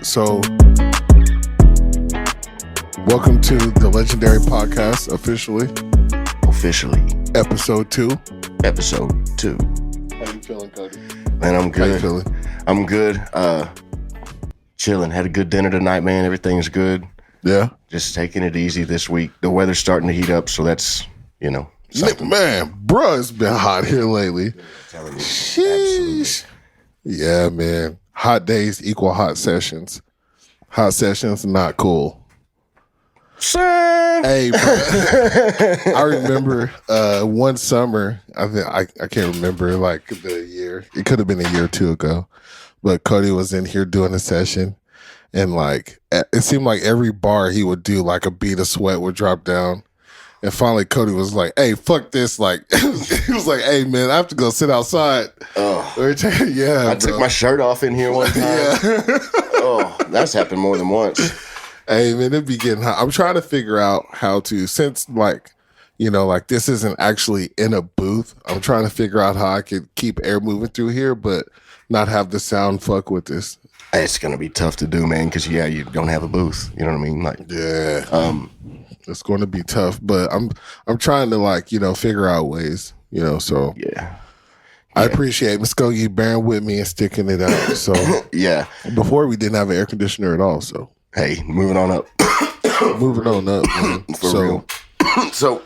right, so welcome to the Legendary Podcast, officially. Episode 2. How you feeling, Cody? Man, I'm good. How you feeling? I'm good. Chilling. Had a good dinner tonight, man. Everything's good. Yeah? Just taking it easy this week. The weather's starting to heat up, so that's, something. Man, bruh, it's been hot here lately. Telling you. Sheesh. Yeah, man. Hot days equal hot sessions. Hot sessions, not cool. Hey, bro. I remember one summer, I can't remember like the year. It could have been a year or two ago. But Cody was in here doing a session, and like it seemed like every bar he would do, like a bead of sweat would drop down. And finally, Cody was like, "Hey, fuck this!" Like he was like, "Hey, man, I have to go sit outside." Oh, yeah, I took my shirt off in here one time. Yeah. Oh, that's happened more than once. Hey, man, it be getting hot. I'm trying to figure out how to, since like this isn't actually in a booth. I'm trying to figure out how I could keep air moving through here, but not have the sound fuck with this. It's gonna be tough to do, man, because you don't have a booth. You know what I mean? Like, yeah, it's going to be tough. But I'm trying to figure out ways. So yeah. I appreciate Muskogee bearing with me and sticking it out. So Yeah. Before we didn't have an air conditioner at all. So Hey, moving on up. moving on up, man. For real. So.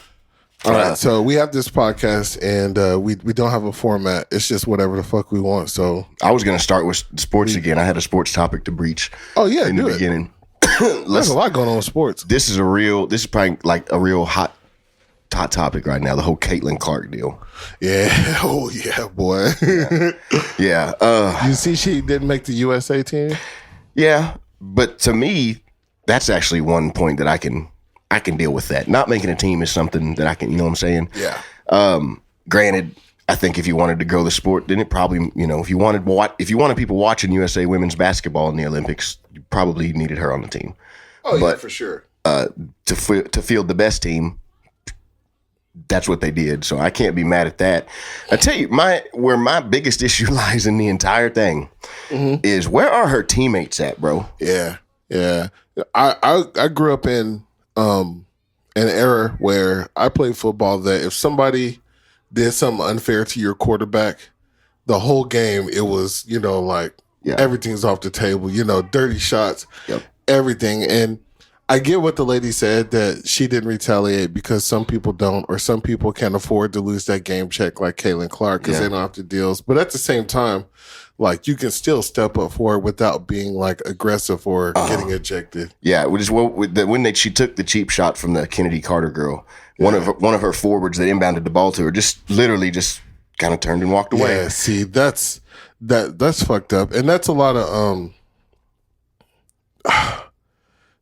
All right, so we have this podcast, and we don't have a format. It's just whatever the fuck we want. So I was going to start with sports again. I had a sports topic to breach. Oh yeah, in the beginning. There's a lot going on with sports. This is probably like a real hot topic right now. The whole Caitlin Clark deal. Yeah. Oh yeah, boy. Yeah. You see, she didn't make the USA team. Yeah, but to me, that's actually one point that I can deal with that. Not making a team is something that I can, you know what I'm saying? Yeah. Granted, I think if you wanted to grow the sport, then it probably, if you wanted people watching USA women's basketball in the Olympics, you probably needed her on the team. Oh, yeah, for sure. To field the best team, that's what they did. So I can't be mad at that. I tell you, where my biggest issue lies in the entire thing is where are her teammates at, bro? Yeah. Yeah. I grew up in an era where I played football that if somebody did something unfair to your quarterback, the whole game, it was, everything's off the table, dirty shots, everything. And I get what the lady said, that she didn't retaliate because some people don't, or some people can't afford to lose that game check like Caitlin Clark because they don't have to deals. But at the same time, like, you can still step up for it without being like aggressive or getting ejected. Yeah, when she took the cheap shot from the Kennedy Carter girl, one of her forwards that inbounded the ball to her just literally just kind of turned and walked away. Yeah, see, that's fucked up, and that's a lot of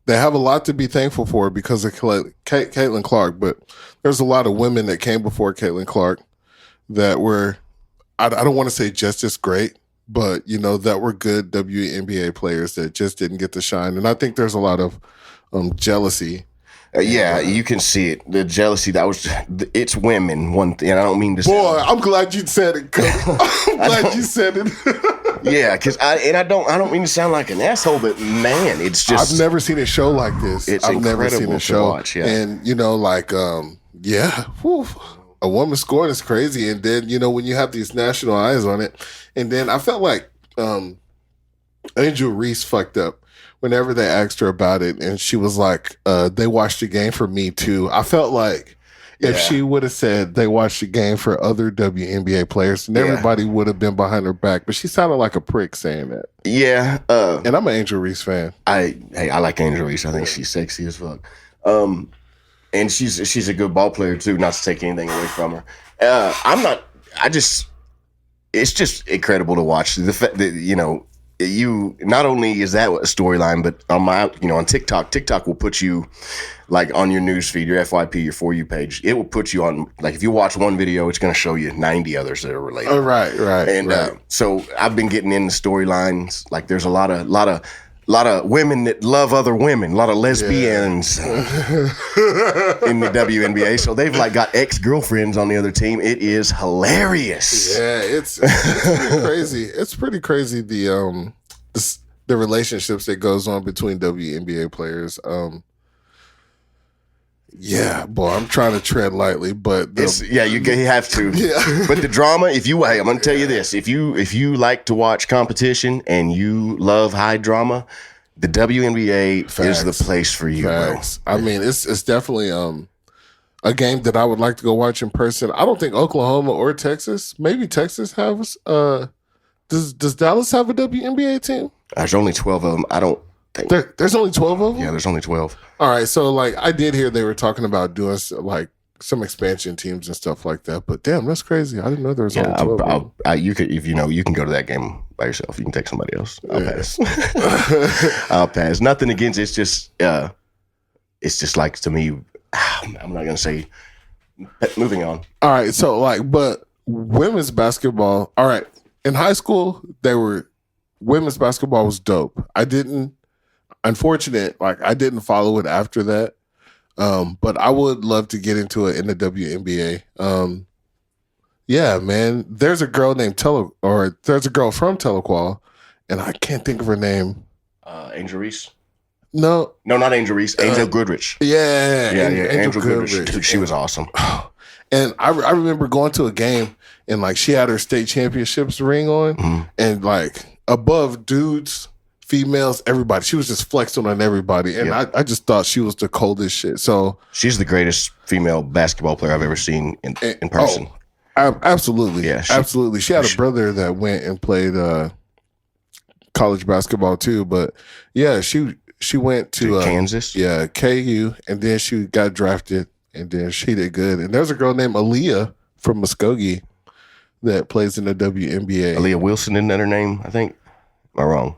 They have a lot to be thankful for because of Caitlin Clark, but there's a lot of women that came before Caitlin Clark that were, I don't want to say just as great, but, that were good WNBA players that just didn't get to shine. And I think there's a lot of jealousy. Yeah, you can see it. The jealousy, it's women, one thing. And I don't mean to say. Boy, I'm glad you said it. I'm glad you said it. Yeah, because I don't mean to sound like an asshole, but man, it's just. I've never seen a show like this. I've never seen a show. Watch, yeah. And, a woman scoring is crazy. And then, when you have these national eyes on it, and then I felt like Angel Reese fucked up whenever they asked her about it, and she was like, they watched the game for me too. I felt like if she would have said they watched the game for other WNBA players, then everybody would have been behind her back. But she sounded like a prick saying that. Yeah. And I'm an Angel Reese fan. I like Angel Reese. I think she's sexy as fuck. And she's a good ball player too, not to take anything away from her. It's just incredible to watch. The fact that, you not only is that a storyline, but on TikTok will put you like on your news feed, your FYP, your For You page. It will put you on, like, if you watch one video, it's going to show you 90 others that are related. Oh, right. And so I've been getting into storylines. Like, there's a lot of women that love other women, a lot of lesbians in the WNBA. So they've like got ex-girlfriends on the other team. It is hilarious. Yeah, it's pretty crazy. It's pretty crazy. the relationships that goes on between WNBA players. Yeah, boy, I'm trying to tread lightly, but you have to. Yeah. But the drama, I'm going to tell you this: if you like to watch competition and you love high drama, the WNBA is the place for you, Facts. bro. I mean, it's definitely a game that I would like to go watch in person. I don't think Oklahoma or Texas, maybe Texas has. Does Dallas have a WNBA team? There's only 12 of them. I don't think there's only 12 of them. Yeah, there's only 12. All right, so like I did hear they were talking about doing like some expansion teams and stuff like that. But damn, that's crazy. I didn't know there was only 12 of them. You could, if you can go to that game by yourself. You can take somebody else. I'll pass. I'll pass. Nothing against. It's just like, to me, I'm not gonna say. Moving on. All right, so like, but women's basketball. All right, in high school, women's basketball was dope. I didn't follow it after that. But I would love to get into it in the WNBA. Yeah, man. There's a girl named there's a girl from Telequal, and I can't think of her name. Angel Reese. No, not Angel Reese. Angel Goodrich. Yeah, Angel Goodrich. Dude, she was awesome. And I remember going to a game, and like she had her state championships ring on, and like above dudes, females, everybody. She was just flexing on everybody. And I just thought she was the coldest shit. So she's the greatest female basketball player I've ever seen in person. Absolutely. Yeah, absolutely. She had a brother that went and played college basketball too. But yeah, she went to Kansas. Yeah, KU. And then she got drafted, and then she did good. And there's a girl named Aaliyah from Muskogee that plays in the WNBA. Aaliyah Wilson, isn't that her name? I think. Am I wrong?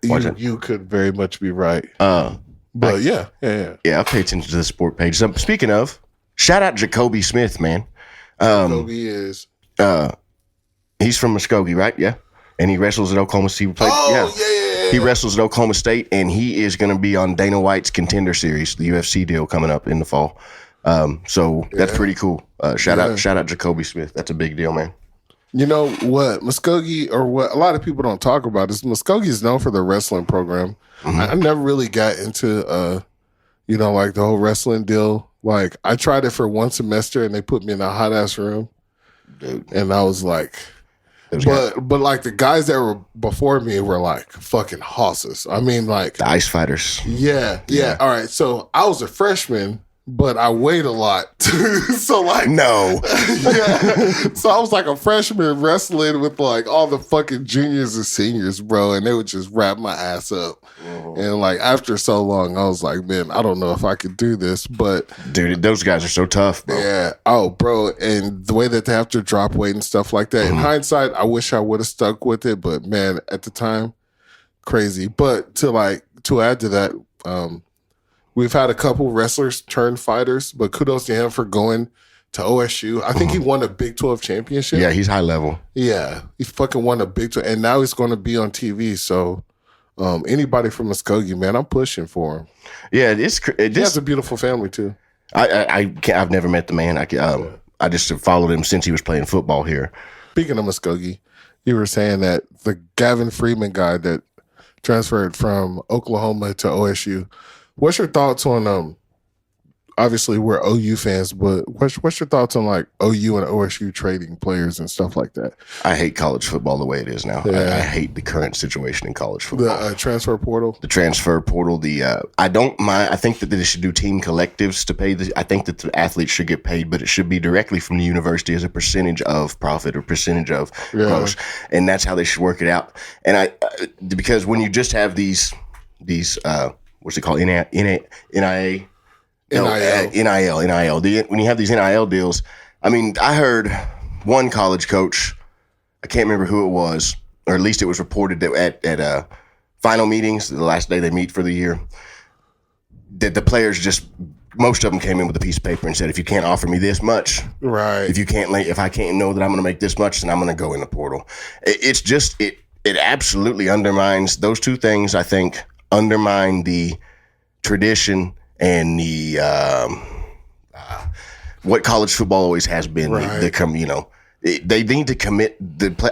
You could very much be right. But yeah. I pay attention to the sport page. So, speaking of, shout out Jacoby Smith, man. Jacoby is he's from Muskogee, right? Yeah. And he wrestles at Oklahoma State. Yeah. He wrestles at Oklahoma State, and he is going to be on Dana White's Contender Series, the UFC deal coming up in the fall. So that's pretty cool. Shout out Jacoby Smith. That's a big deal, man. You know what Muskogee, or what a lot of people don't talk about, is Muskogee is known for their wrestling program. I never really got into like the whole wrestling deal. Like I tried it for one semester, and they put me in a hot ass room, dude. And I was like, but like the guys that were before me were like fucking hosses. I mean, like the ice fighters. Yeah. All right, so I was a freshman, but I weighed a lot. So like no. Yeah. So I was like a freshman wrestling with like all the fucking juniors and seniors, bro, and they would just wrap my ass up. And like after so long, I was like, man, I don't know if I could do this. But dude, those guys are so tough, bro. Yeah. Oh, bro. And the way that they have to drop weight and stuff like that. In hindsight, I wish I would have stuck with it, but man, at the time, crazy. But to add to that, we've had a couple wrestlers turn fighters, but kudos to him for going to OSU. I think he won a Big 12 championship. Yeah, he's high level. Yeah, he fucking won a Big 12, and now he's going to be on TV. So anybody from Muskogee, man, I'm pushing for him. Yeah, he has a beautiful family too. I've never met the man. I just followed him since he was playing football here. Speaking of Muskogee, you were saying that the Gavin Freeman guy that transferred from Oklahoma to OSU. What's your thoughts on obviously we're OU fans, but what's your thoughts on like OU and OSU trading players and stuff like that? I hate college football the way it is now. I hate the current situation in college football. The transfer portal? The transfer portal, I don't mind. I think that they should do team collectives to pay I think that the athletes should get paid, but it should be directly from the university as a percentage of profit or percentage of gross. And that's how they should work it out. And because when you just have these what's it called? NIL. When you have these NIL deals, I mean, I heard one college coach, I can't remember who it was, or at least it was reported that at final meetings, the last day they meet for the year, that the players most of them came in with a piece of paper and said, if you can't offer me this much, right? If I can't know that I'm going to make this much, then I'm going to go in the portal. It absolutely undermines those two things. I think undermine the tradition and the what college football always has been. Right. They need to commit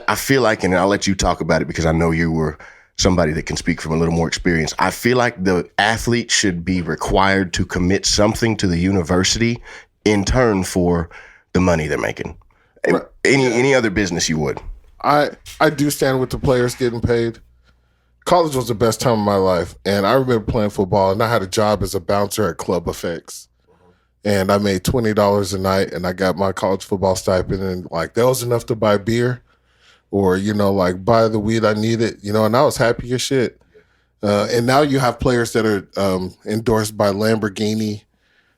I feel like, and I'll let you talk about it because I know you were somebody that can speak from a little more experience. I feel like the athlete should be required to commit something to the university in turn for the money they're making. Right. Any other business you would. I do stand with the players getting paid. College was the best time of my life, and I remember playing football, and I had a job as a bouncer at Club Effects. And I made $20 a night, and I got my college football stipend, and like that was enough to buy beer, or like buy the weed I needed, and I was happy as shit. And now you have players that are endorsed by Lamborghini,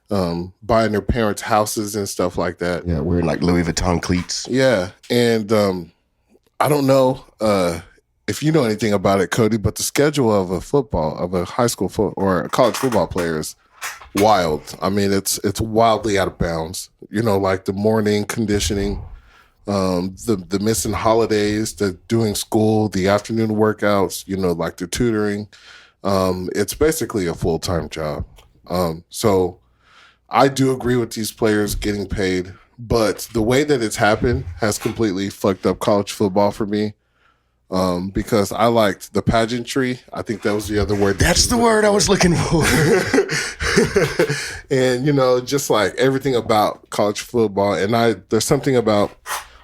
buying their parents' houses and stuff like that. Yeah, wearing like Louis Vuitton cleats. Yeah, and I don't know if you know anything about it, Cody, but the schedule of a high school or a college football player is wild. I mean, it's wildly out of bounds. Like the morning conditioning, the missing holidays, the doing school, the afternoon workouts, like the tutoring. It's basically a full-time job. So I do agree with these players getting paid, but the way that it's happened has completely fucked up college football for me. Because I liked the pageantry. I think that was the other word. That's the word I was looking for. And, just like everything about college football. And there's something about,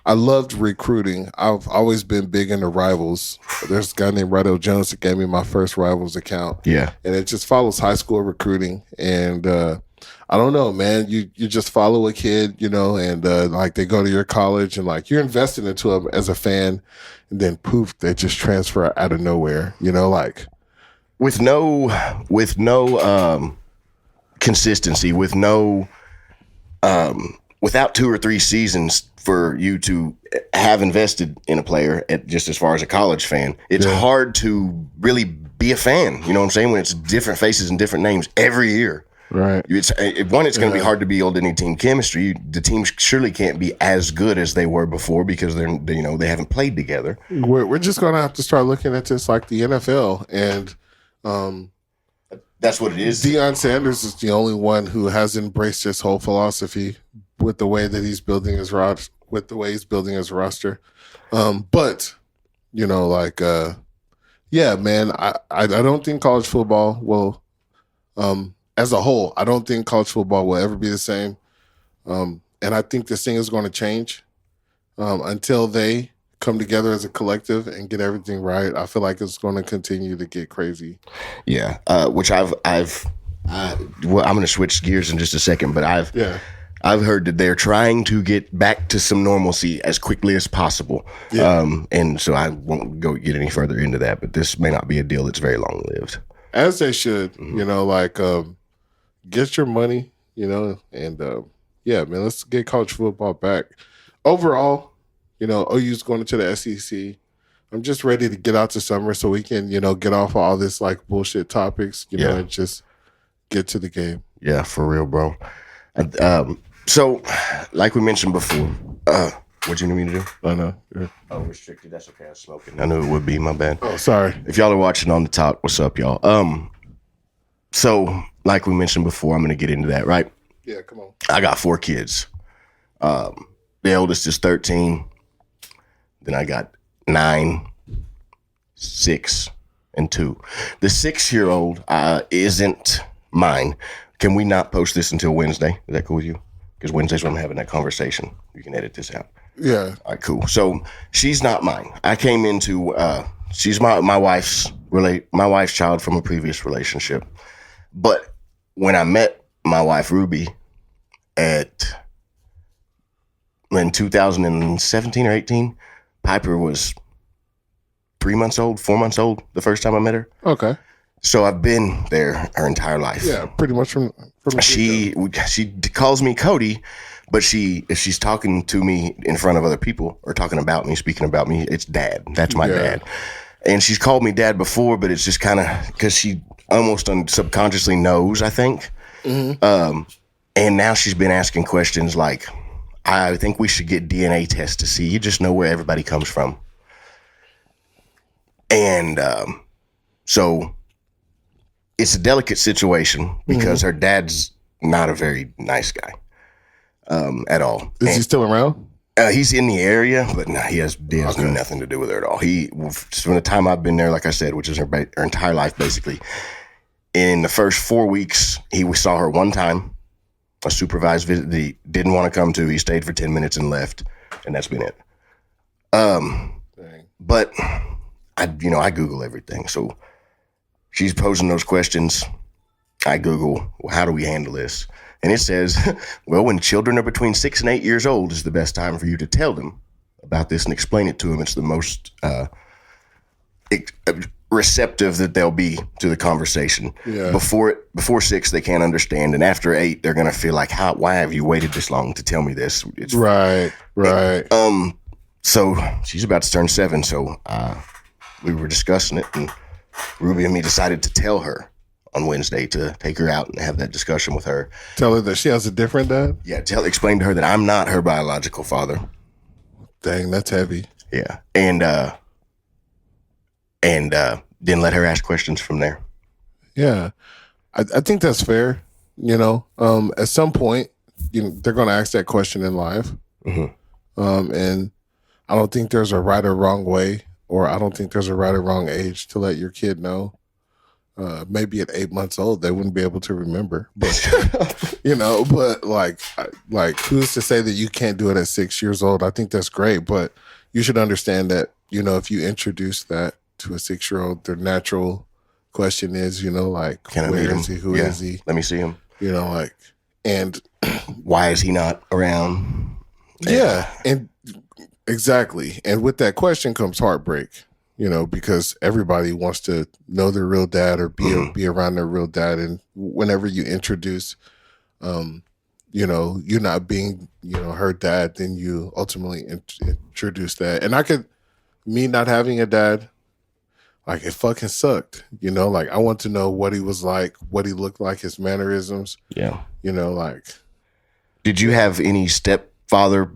I loved recruiting. I've always been big into rivals. There's a guy named Riddle Jones that gave me my first rivals account. Yeah. And it just follows high school recruiting. And, I don't know, man. You just follow a kid, and like they go to your college and like you're invested into them as a fan, and then poof, they just transfer out of nowhere. Like with no consistency, with no without 2 or 3 seasons for you to have invested in a player, just as far as a college fan, it's hard to really be a fan. You know what I'm saying? When it's different faces and different names every year. Right. It's going to be hard to build any team chemistry. The teams surely can't be as good as they were before because they haven't played together. We're just going to have to start looking at this like the NFL, and that's what it is. Deion Sanders is the only one who has embraced this whole philosophy with the way that he's building his roster. But yeah, man, I don't think college football will. As a whole, I don't think college football will ever be the same. And I think this thing is going to change until they come together as a collective and get everything right. I feel like it's going to continue to get crazy. Yeah, which I'm going to switch gears in just a second, but I've heard that they're trying to get back to some normalcy as quickly as possible. Yeah. And so I won't go get any further into that, but this may not be a deal that's very long lived. As they should, get your money, and yeah, man, let's get college football back. Overall, OU's going into the SEC. I'm just ready to get out to summer so we can, get off all this like bullshit topics, and just get to the game. Yeah, for real, bro. So, like we mentioned before, what you need me to do? I know. Yeah. Oh, restricted. That's okay. I was smoking. I knew it would be. My bad. Oh, sorry. If y'all are watching on the top, what's up, y'all? So, like we mentioned before, I'm going to get into that, right? Yeah, come on. I got 4 kids. The eldest is 13. Then I got 9, 6, and 2. The 6-year-old isn't mine. Can we not post this until Wednesday? Is that cool with you? Because Wednesday's when I'm having that conversation. You can edit this out. Yeah. All right, cool. So she's not mine. I came into she's my wife's child from a previous relationship. But when I met my wife Ruby in 2017 or 18, Piper was 4 months old the first time I met her. Okay. So I've been there her entire life. Yeah, pretty much from she calls me Cody, but if she's talking to me in front of other people or talking about me, speaking about me, it's Dad. That's my dad. And she's called me Dad before, but it's just kind of because she almost subconsciously knows, I think. Mm-hmm. And now she's been asking questions like, I think we should get DNA tests to see. You just know where everybody comes from. And so it's a delicate situation because her dad's not a very nice guy at all. Is he still around? He's in the area, but no, he has Okay. nothing to do with her at all. From the time I've been there, like I said, which is her entire life, basically. In the first 4 weeks, we saw her one time, a supervised visit that he didn't want to come to. He stayed for 10 minutes and left, and that's been it. Dang. But I Google everything. So she's posing those questions. I Google, well, how do we handle this? And it says, well, when children are between 6 and 8 years old is the best time for you to tell them about this and explain it to them. It's the most receptive that they'll be to the conversation. Yeah. Before 6, they can't understand. And after 8, they're going to feel like, why have you waited this long to tell me this? It's Right. So she's about to turn 7. So we were discussing it, and Ruby and me decided to tell her on Wednesday to take her out and have that discussion with her. Tell her that she has a different dad? Yeah, explain to her that I'm not her biological father. Dang, that's heavy. Yeah. And then let her ask questions from there. Yeah. I think that's fair. At some point, they're going to ask that question in life. Mm-hmm. And I don't think there's a right or wrong way, or I don't think there's a right or wrong age to let your kid know. Maybe at 8 months old, they wouldn't be able to remember, but but like who's to say that you can't do it at 6 years old? I think that's great, but you should understand that, if you introduce that to a 6-year-old, their natural question is, like, Can I where meet is him? he? Who is he? Let me see him. And Why is he not around? yeah, and exactly. And with that question comes heartbreak. Because everybody wants to know their real dad or be around their real dad. And whenever you introduce, you're not being, her dad, then you ultimately introduce that. And me not having a dad, like, it fucking sucked. Like, I want to know what he was like, what he looked like, his mannerisms. Yeah. Like. Did you have any stepfather,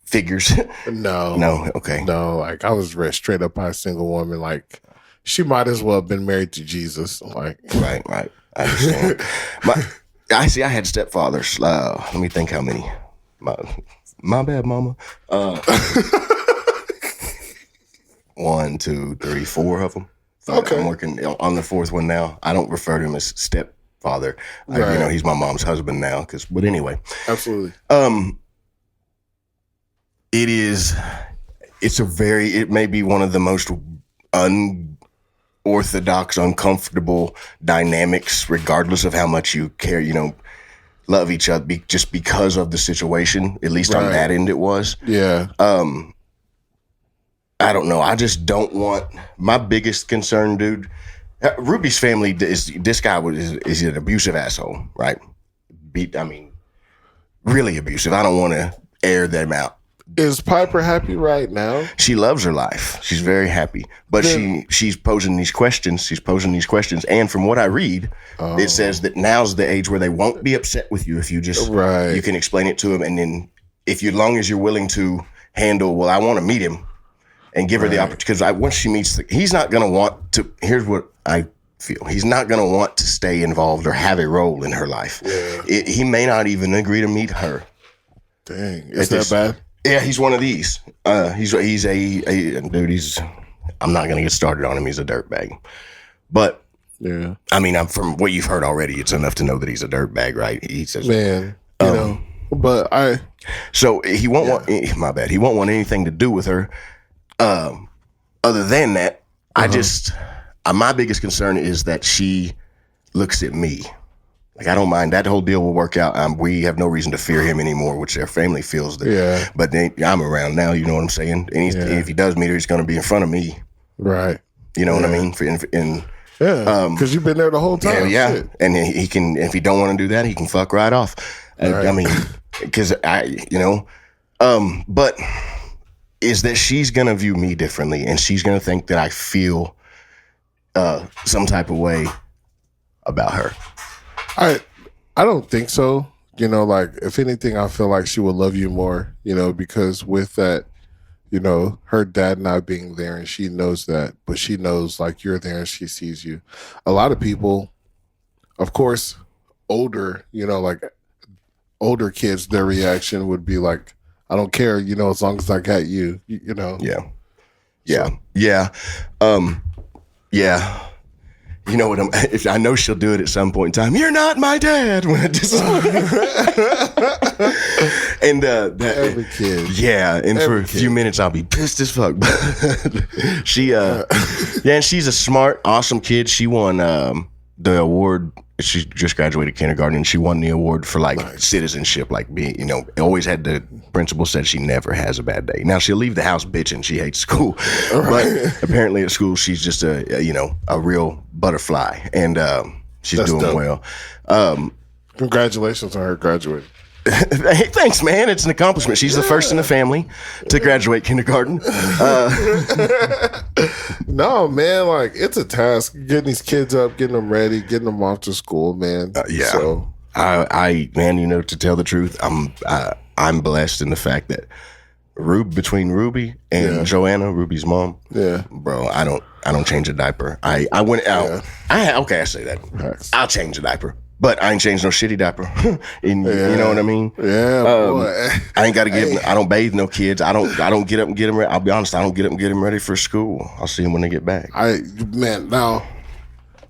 figures? No. Okay. No, like, I was raised straight up by a single woman. Like, she might as well have been married to Jesus. Like, Right. I understand. I had stepfathers. Let me think how many. My bad, mama. 1, 2, 3, 4 of them. Okay. I'm working on the 4th one now. I don't refer to him as stepfather. Right. He's my mom's husband now. But anyway. Absolutely. It may be one of the most unorthodox, uncomfortable dynamics, regardless of how much you care, love each other, just because of the situation. At least on that end, it was. Yeah. I don't know. I just don't want, my biggest concern, dude. Ruby's family this guy is an abusive asshole, right? Really abusive. I don't want to air them out. Is Piper happy right now? She loves her life. She's very happy, but she's posing these questions. And from what I read, it says that now's the age where they won't be upset with you if you just you can explain it to them, and then as long as you're willing to handle, well, I want to meet him and give her the opportunity, because once she meets, he's not going to want to. Here's what I feel: he's not going to want to stay involved or have a role in her life. Yeah. He may not even agree to meet her. Dang, is that bad? Yeah, he's one of these. He's a dude. I'm not gonna get started on him. He's a dirtbag. But yeah, from what you've heard already, it's enough to know that he's a dirtbag, right? He says, man, But so he won't want. My bad. He won't want anything to do with her. Other than that, my biggest concern is that she looks at me. Like, I don't mind. That whole deal will work out. We have no reason to fear him anymore, which their family feels that. Yeah. But then I'm around now, you know what I'm saying? And if he does meet her, he's going to be in front of me. Right. You know what I mean? Yeah. Because you've been there the whole time. Yeah. Shit. And he can, if he don't want to do that, he can fuck right off. Right. Because but is that she's going to view me differently, and she's going to think that I feel some type of way about her. I don't think so. Like, if anything, I feel like she would love you more, because with that, her dad not being there, and she knows that, but she knows, like, you're there and she sees you. A lot of people, of course, older, like older kids, their reaction would be like, I don't care, as long as I got you, Yeah. Yeah. Yeah. Yeah. You know what? I know she'll do it at some point in time. You're not my dad. When it just and Every kid. Yeah, and for a few minutes I'll be pissed as fuck. She and she's a smart, awesome kid. She won the award. She just graduated kindergarten, and she won the award for citizenship, like being, always had the principal said she never has a bad day. Now she'll leave the house bitching she hates school, but apparently at school she's just a real butterfly, and she's doing dope. well. Congratulations on her graduating. Hey, thanks, man. It's an accomplishment. She's the first in the family to graduate kindergarten. No, man, it's a task getting these kids up, getting them ready, getting them off to school, man. Yeah. So Man, to tell the truth, I'm blessed in the fact that between Ruby and Joanna, Ruby's mom, bro, I don't change a diaper. I went out. I say that. I'll change a diaper. But I ain't changed no shitty diaper. You know what I mean? Yeah, boy. I ain't got to give. I don't bathe no kids. I don't get up and get them ready. I'll be honest. I don't get up and get them ready for school. I'll see them when they get back. Now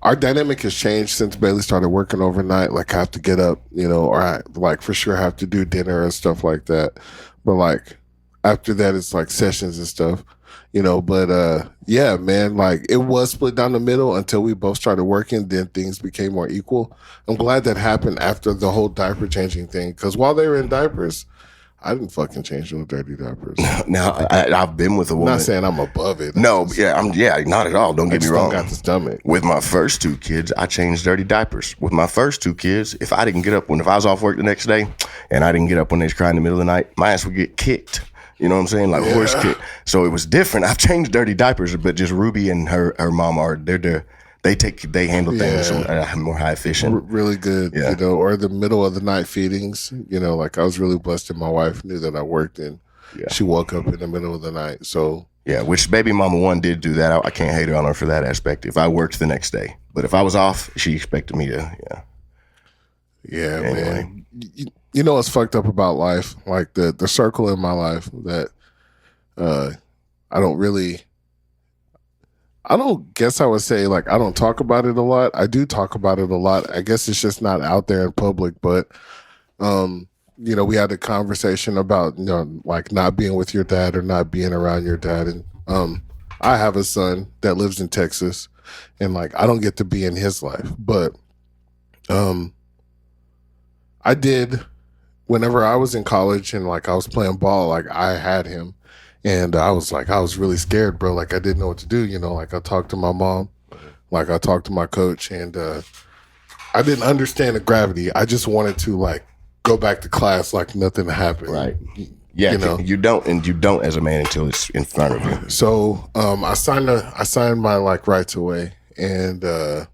our dynamic has changed since Bailey started working overnight. Like I have to get up, or I for sure have to do dinner and stuff like that. But after that, it's sessions and stuff. But yeah, man, it was split down the middle until we both started working. Then things became more equal. I'm glad that happened after the whole diaper changing thing. Because while they were in diapers, I didn't fucking change no dirty diapers. Now I've been with a woman. I'm not saying I'm above it. No, not at all. Don't get me wrong. Don't got the stomach. With my first two kids, I changed dirty diapers. With my first two kids, if I didn't get up if I was off work the next day, and I didn't get up when they was crying in the middle of the night, my ass would get kicked. You know what I'm saying? Horse kick. So it was different. I've changed dirty diapers, but just Ruby and her mom they handle things more high efficient. Really good, or the middle of the night feedings. I was really blessed and my wife knew that I worked and she woke up in the middle of the night. So yeah, which baby mama one did do that. I can't hate her on her for that aspect. If I worked the next day, but if I was off, she expected me to. Yeah, anyway. Man. You know what's fucked up about life? The circle in my life that I don't guess I would say I don't talk about it a lot. I do talk about it a lot. I guess it's just not out there in public, but we had a conversation about not being with your dad or not being around your dad, and I have a son that lives in Texas, and I don't get to be in his life, but I did whenever I was in college and I was playing ball, I had him, and I was really scared, bro. I didn't know what to do. I talked to my mom, I talked to my coach, and I didn't understand the gravity. I just wanted to go back to class like nothing happened. Right. Yeah. You don't as a man until it's in front of you. So I signed my rights away, and I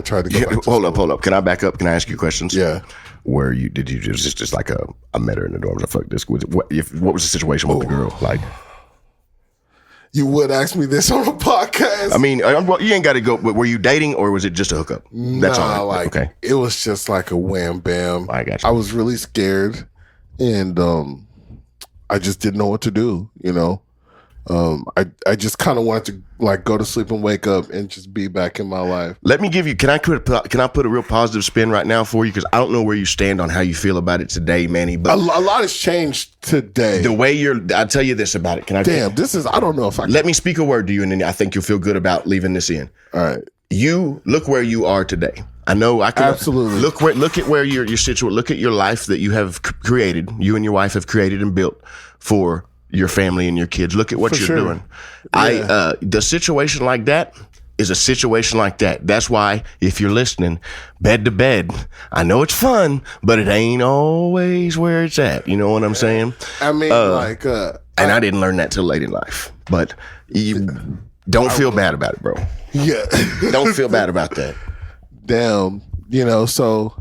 tried to go. Back to hold up. Can I back up? Can I ask you questions? Yeah. Did you just I met her in the dorms? I fucked this. What was the situation with the girl? You would ask me this on a podcast. I mean, you ain't got to go. Were you dating or was it just a hookup? That's all. Okay. It was just a wham bam. I got you. I was really scared, and I just didn't know what to do. I just kind of wanted to go to sleep and wake up and just be back in my life. Let me give you. Can I put a real positive spin right now for you? Because I don't know where you stand on how you feel about it today, Manny. But a lot has changed today. The way I'll tell you this about it. Can I? Damn, I don't know if I can. Let me speak a word to you, and then I think you'll feel good about leaving this in. All right. You look where you are today. I know I can absolutely look at where you're situated. Look at your life that you have created. You and your wife have created and built for your family and your kids. Look at what you're doing. Yeah. The situation like that is a situation like that. That's why, if you're listening, bed to bed, I know it's fun, but it ain't always where it's at. You know what I'm saying? I mean, and I didn't learn that till late in life, but you don't feel bad about it, bro. Yeah. Don't feel bad about that. Damn. So,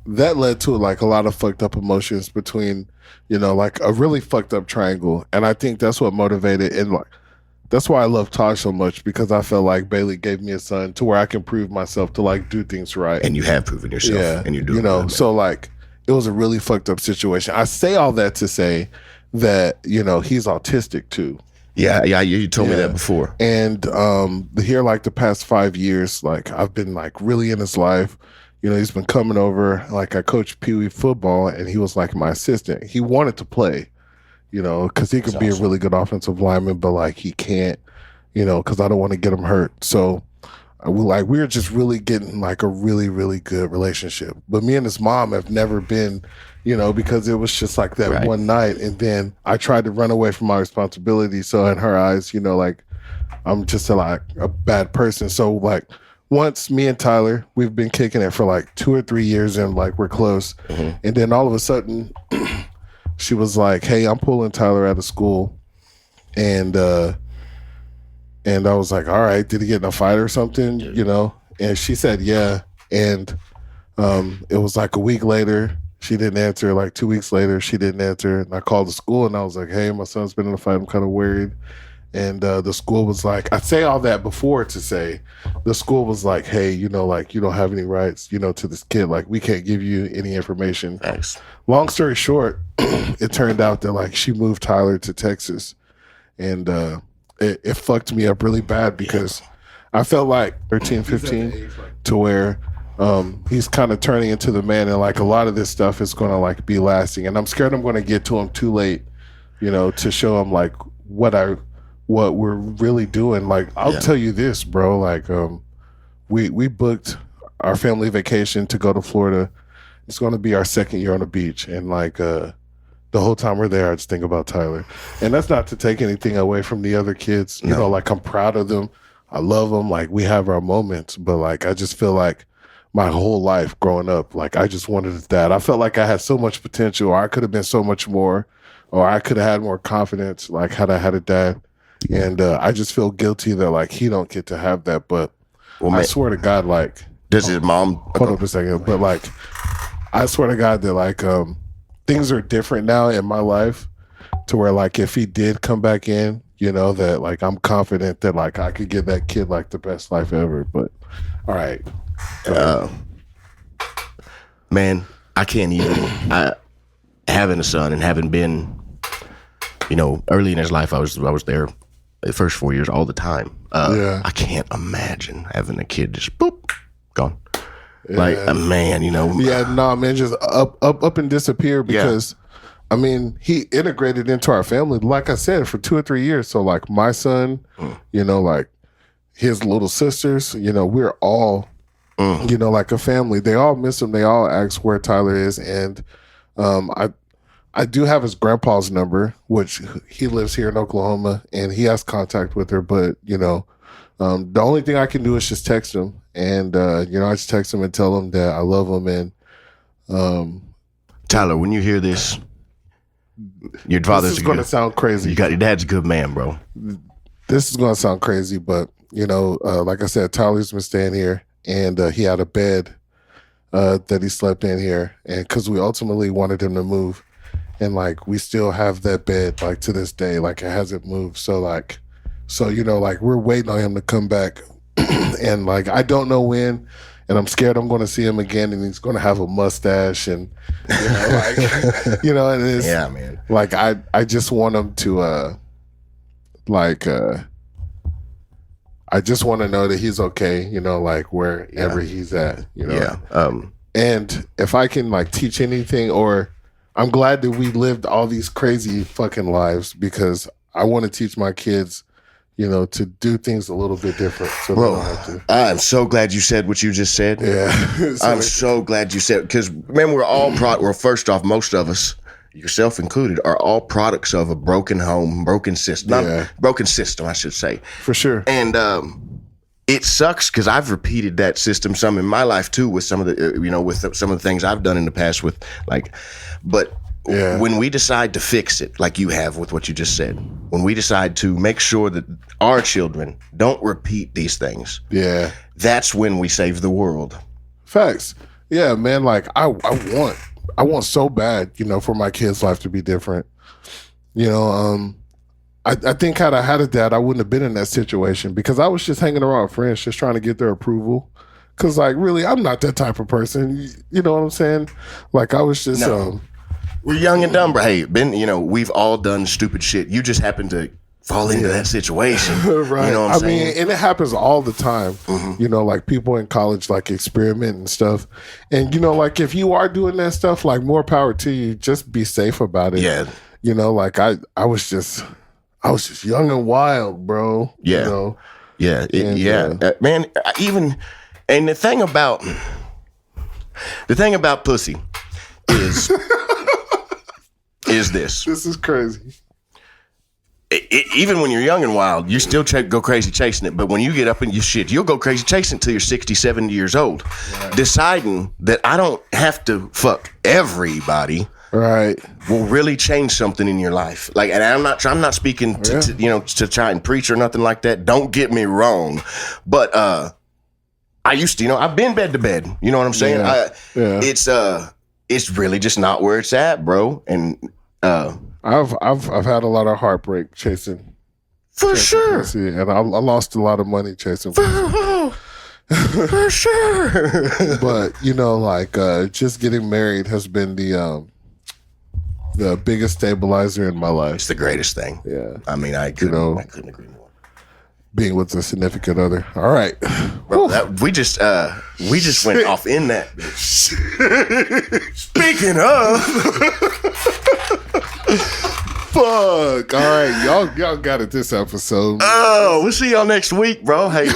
that led to a lot of fucked up emotions between, a really fucked up triangle. And I think that's what motivated, and that's why I love Taj so much, because I felt like Bailey gave me a son to where I can prove myself to do things right. And you have proven yourself, and you're doing so it was a really fucked up situation. I say all that to say that, you know, he's autistic too. Yeah, you told me that before. And here, like the past 5 years, like I've been like really in his life. You know, he's been coming over. Like I coached Pee Wee football, and he was like my assistant. He wanted to play, you know, because he could be a really good offensive lineman, but like he can't, you know, because I don't want to get him hurt. So we were just really getting like a really, really good relationship. But me and his mom have never been, you know, because it was just like that one night. And then I tried to run away from my responsibility. So in her eyes, you know, like I'm just like a bad person. So like once me and Tyler, we've been kicking it for like 2 or 3 years and like we're close. And then all of a sudden she was like, hey, I'm pulling Tyler out of school. And I was like, all right, did he get in a fight or something, you know? And she said, yeah. And it was like a week later, she didn't answer. Like 2 weeks later, she didn't answer. And I called the school and I was like, hey, my son's been in a fight. I'm kind of worried. And the school was like, I say all that before to say, the school was like, hey, you know, like you don't have any rights, you know, to this kid. Like we can't give you any information. Thanks. Long story short, it turned out that like she moved Tyler to Texas. And it fucked me up really bad because I felt like 13, 15 to where he's kind of turning into the man, and like a lot of this stuff is going to like be lasting, and I'm scared I'm going to get to him too late, you know, to show him like what we're really doing. Like I'll tell you this, bro, like we booked our family vacation to go to Florida. It's going to be our second year on the beach, and like the whole time we're there, I just think about Tyler. And that's not to take anything away from the other kids. You know, like I'm proud of them. I love them. Like we have our moments. But like I just feel like my whole life growing up, like I just wanted a dad. I felt like I had so much potential, or I could have been so much more, or I could have had more confidence, like had I had a dad. And I just feel guilty that like he don't get to have that. But I swear to God, like... Does his mom... Hold up a second. But like, I swear to God that like... things are different now in my life to where like if he did come back in, you know, that like I'm confident that like I could give that kid like the best life ever. But all right. Man, I can't even having a son and having been, you know, early in his life, I was there the first 4 years all the time. I can't imagine having a kid just boop, gone. Like a man, you know. Yeah, no, man, just up and disappear because, I mean, he integrated into our family, like I said, for 2 or 3 years. So, like, my son, you know, like his little sisters, you know, we're all, you know, like a family. They all miss him. They all ask where Tyler is. And I do have his grandpa's number, which he lives here in Oklahoma, and he has contact with her. But, you know, the only thing I can do is just text him. And, you know, I just text him and tell him that I love him. And Tyler, when you hear this, your father's this is going to sound crazy. Your dad's a good man, bro. This is going to sound crazy, but, you know, like I said, Tyler's been staying here, and he had a bed that he slept in here. And because we ultimately wanted him to move. And, like, we still have that bed, like, to this day. Like, it hasn't moved. So, like, you know, like, we're waiting on him to come back. And like I don't know when, and I'm scared I'm going to see him again, and he's going to have a mustache, and you know, like you know, and it's man. Like I just want him to I just want to know that he's okay, you know, like wherever he's at, you know. And if I can like teach anything, or I'm glad that we lived all these crazy fucking lives, because I want to teach my kids, you know, to do things a little bit different. So bro, I'm so glad you said what you just said. Yeah. I'm so glad you said, because man, we're all well, first off, most of us, yourself included, are all products of a broken home, broken system, broken system, I should say. For sure. And it sucks because I've repeated that system some in my life too, with some of the, you know, with some of the things I've done in the past with like, but when we decide to fix it, like you have with what you just said, when we decide to make sure that our children don't repeat these things, that's when we save the world. Facts. Yeah, man. Like I want so bad, you know, for my kids' life to be different. You know, I think had I had a dad, I wouldn't have been in that situation, because I was just hanging around with friends, just trying to get their approval. Cause like really, I'm not that type of person. You know what I'm saying? Like I was just No. We're young and dumb, but hey, we've all done stupid shit. You just happen to fall into that situation. right. You know what I'm saying? Mean, and it happens all the time. You know, like people in college like experiment and stuff. And you know, like if you are doing that stuff, like more power to you. Just be safe about it. Yeah. You know, like I was just young and wild, bro. Yeah. You know? Yeah. Man, and the thing about pussy is this. This is crazy. Even when you're young and wild, you still go crazy chasing it. But when you get up in your shit, you'll go crazy chasing it until you're 60, 70 years old. Right. Deciding that I don't have to fuck everybody. Right. Will really change something in your life. Like, and I'm not speaking to try and preach or nothing like that. Don't get me wrong. But I used to, I've been bed to bed. You know what I'm saying? It's really just not where it's at, bro. And I've had a lot of heartbreak chasing sure, pussy, and I lost a lot of money chasing for sure. But like just getting married has been the biggest stabilizer in my life. It's the greatest thing. Yeah, I mean, I couldn't agree more. Being with a significant other. All right, bro, we just went off in that. Speaking of. Fuck. All right, y'all got it this episode. Oh, we'll see y'all next week, bro. Hey.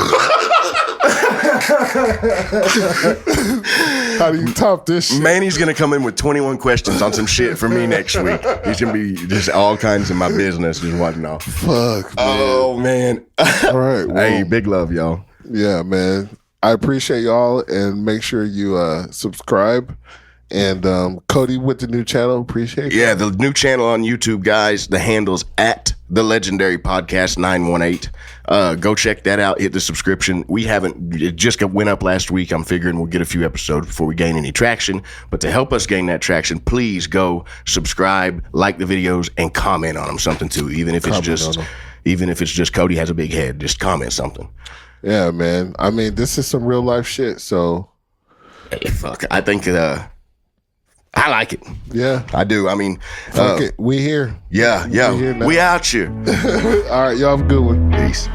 How do you top this shit? Manny's gonna come in with 21 questions on some shit for me next week. He's gonna be just all kinds of my business just whatnot. Fuck, man. Oh, man. All right. Well, hey, big love, y'all. Yeah, man. I appreciate y'all, and make sure you subscribe. And Cody with the new channel, appreciate it. Yeah, the new channel on YouTube, guys. The handle's at the Legendary Podcast 918. Go check that out. Hit the subscription. It just went up last week. I'm figuring we'll get a few episodes before we gain any traction. But to help us gain that traction, please go subscribe, like the videos, and comment on them something too. Even if it's just Cody has a big head, just comment something. Yeah, man. I mean, this is some real life shit. So, hey, fuck. I think. I like it. Yeah. I do. I mean, fuck it. We here. Yeah. We out here. All right. Y'all have a good one. Peace.